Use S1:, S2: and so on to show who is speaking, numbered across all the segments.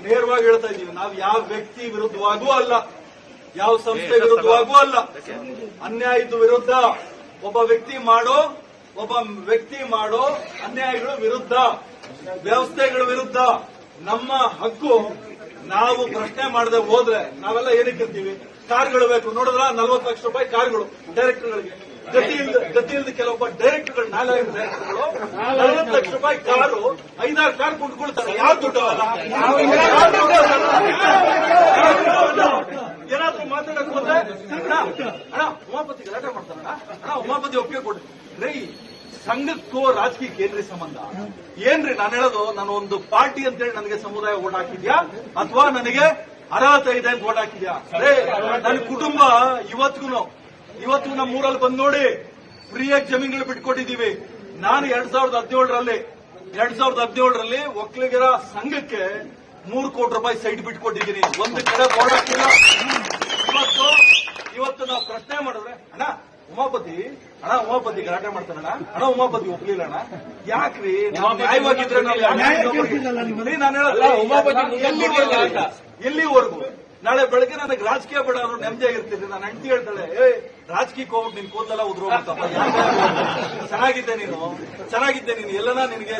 S1: ನೇರವಾಗಿ ಹೇಳ್ತಾ ಇದ್ದೀವಿ, ನಾವು ಯಾವ ವ್ಯಕ್ತಿ ವಿರುದ್ಧವಾಗೂ ಅಲ್ಲ, ಯಾವ ಸಂಸ್ಥೆ ವಿರುದ್ಧವಾಗೂ ಅಲ್ಲ. ಅನ್ಯಾಯದ ವಿರುದ್ಧ ಒಬ್ಬ ವ್ಯಕ್ತಿ ಮಾಡೋ ಅನ್ಯಾಯಗಳ ವಿರುದ್ಧ, ವ್ಯವಸ್ಥೆಗಳ ವಿರುದ್ಧ ನಮ್ಮ ಹಕ್ಕು. ನಾವು ಪ್ರಶ್ನೆ ಮಾಡದೆ ಹೋದ್ರೆ ನಾವೆಲ್ಲ ಏನಕ್ಕಿರ್ತೀವಿ? ಕಾರ್ಗಳು ಬೇಕು ನೋಡಿದ್ರ, 40 ಲಕ್ಷ ರೂಪಾಯಿ ಕಾರ್ಗಳು ಡೈರೆಕ್ಟರ್ಗಳಿಗೆ. ಗತಿ ಇಲ್ಲದ ಕೆಲವೊಬ್ಬ ಡೈರೆಕ್ಟರ್ಗಳು, 4 ಡೈರೆಕ್ಟರ್ಗಳು 40 ಲಕ್ಷ ರೂಪಾಯಿ ಕಾರು, 5-6 ಕಾರ್ ಕೊಂಡ್ಕೊಳ್ತಾರೆ. ಯಾರು ದುಡ್ಡು? ಏನಾದ್ರೂ ಮಾತಾಡಕ್ ಹೋದ್ರೆ ಅಣ್ಣ ಉಮಾಪತಿ ಗಲಾಟೆ ಮಾಡ್ತಾರಣ್ಣ, ಉಮಾಪತಿ ಒಪ್ಪಿಗೆ ಕೊಡ್ರಿ. ಸಂಘಕ್ಕೂ ರಾಜಕೀಯಕ್ಕೆ ಏನ್ರಿ ಸಂಬಂಧ? ಏನ್ರಿ ನಾನು ಹೇಳೋದು? ನಾನು ಒಂದು ಪಾರ್ಟಿ ಅಂತೇಳಿ ನನಗೆ ಸಮುದಾಯ ಓಟ್ ಹಾಕಿದ್ಯಾ ಅಥವಾ ನನಗೆ ಅರ್ಹತೆ ಇದೆ ಅಂತ ಓಟ್ ಹಾಕಿದ್ಯಾ? ನನ್ನ ಕುಟುಂಬ ಇವತ್ತಿಗೂ ನಮ್ಮ ಊರಲ್ಲಿ ಬಂದ್ ನೋಡಿ, ಫ್ರೀಯಾಗಿ ಜಮೀನುಗಳು ಬಿಟ್ಕೊಟ್ಟಿದ್ದೀವಿ. ನಾನು 2017ರಲ್ಲಿ ಒಕ್ಕಲಿಗರ ಸಂಘಕ್ಕೆ 3 ಕೋಟಿ ರೂಪಾಯಿ ಸೈಟ್ ಬಿಟ್ಕೊಟ್ಟಿದ್ದೀನಿ. ಒಂದು ಕಡೆ ಬೋರ್ಡ್ ಹಾಕಿಲ್ಲ. ಇವತ್ತು ನಾವು ಪ್ರಶ್ನೆ ಮಾಡಿದ್ರೆ ಉಮಾಪತಿ ಗಲಾಟೆ ಮಾಡ್ತಾರಣ್ಣ, ಉಮಾಪತಿ ಒಪ್ಲಿಲ್ಲ ಅಣ್ಣ. ಯಾಕ್ರಿ? ನ್ಯಾಯವಾಗಿದ್ರೆ ನಾನು ಎಲ್ಲಿವರೆಗೂ? ನಾಳೆ ಬೆಳಗ್ಗೆ ನನಗೆ ರಾಜಕೀಯ ಬೇಡ ಅನ್ನೋ ನೆಮ್ಮದಿಯಾಗಿರ್ತೀನಿ. ನಾನು ಹೆಂಡತಿ ಹೇಳ್ತಾಳೆ, ರಾಜಕೀಯಕ್ಕೆ ಹೋಗ್ಬಿಟ್ಟು ನಿನ್ ಕೂದಲೆಲ್ಲ ಉದ್ರೋಗ್ತಪ್ಪ, ಚೆನ್ನಾಗಿದ್ದೆ ನೀನು ಎಲ್ಲನ ನಿನಗೆ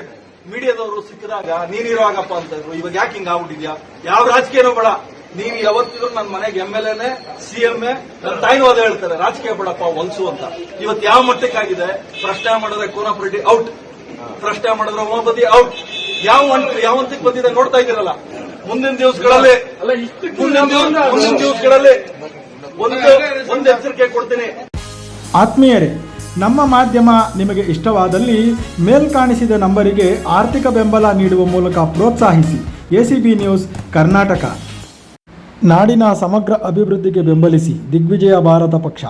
S1: ಮೀಡಿಯಾದವರು ಸಿಕ್ಕಿದಾಗ ನೀನಿರುವಾಗಪ್ಪ ಅಂತಂದ್ರು. ಇವಾಗ ಯಾಕೆ ಹಿಂಗ ಆಗ್ಬಿಟ್ಟಿದ್ಯಾ? ಯಾವ ರಾಜಕೀಯನೂ ಬೇಡ, ನೀನು ಯಾವತ್ತಿದ್ರು ನನ್ನ ಮನೆಗೆ MLA CM ನನ್ನ ತಾಯಿನೂ ಅದೇ ಹೇಳ್ತಾರೆ, ರಾಜಕೀಯ ಬೇಡಪ್ಪ ಹೊಲ್ಸು ಅಂತ. ಇವತ್ತು ಯಾವ ಮಟ್ಟಕ್ಕಾಗಿದೆ? ಪ್ರಶ್ನೆ ಮಾಡಿದ್ರೆ ಕೋನಪ್ರೆಡ್ಡಿ ಔಟ್, ಪ್ರಶ್ನೆ ಮಾಡಿದ್ರೆ ಉಮಾಪತಿ ಔಟ್. ಯಾವ ಹಂತಕ್ಕೆ ಬಂದಿದೆ ನೋಡ್ತಾ ಇದ್ದೀರಲ್ಲ. ಮುಂದಿನ ದಿವಸಗಳಲ್ಲಿ ಒಂದು ಎಚ್ಚರಿಕೆ ಕೊಡ್ತೀನಿ.
S2: ಆತ್ಮೀಯರೇ, ನಮ್ಮ ಮಾಧ್ಯಮ ನಿಮಗೆ ಇಷ್ಟವಾದಲ್ಲಿ ಮೇಲ್ಕಾಣಿಸಿದ ನಂಬರಿಗೆ ಆರ್ಥಿಕ ಬೆಂಬಲ ನೀಡುವ ಮೂಲಕ ಪ್ರೋತ್ಸಾಹಿಸಿ. ACB news Karnataka. ನಾಡಿನ ಸಮಗ್ರ ಅಭಿವೃದ್ಧಿಗೆ ಬೆಂಬಲಿಸಿ. ದಿಗ್ವಿಜಯ ಭಾರತ ಪಕ್ಷ.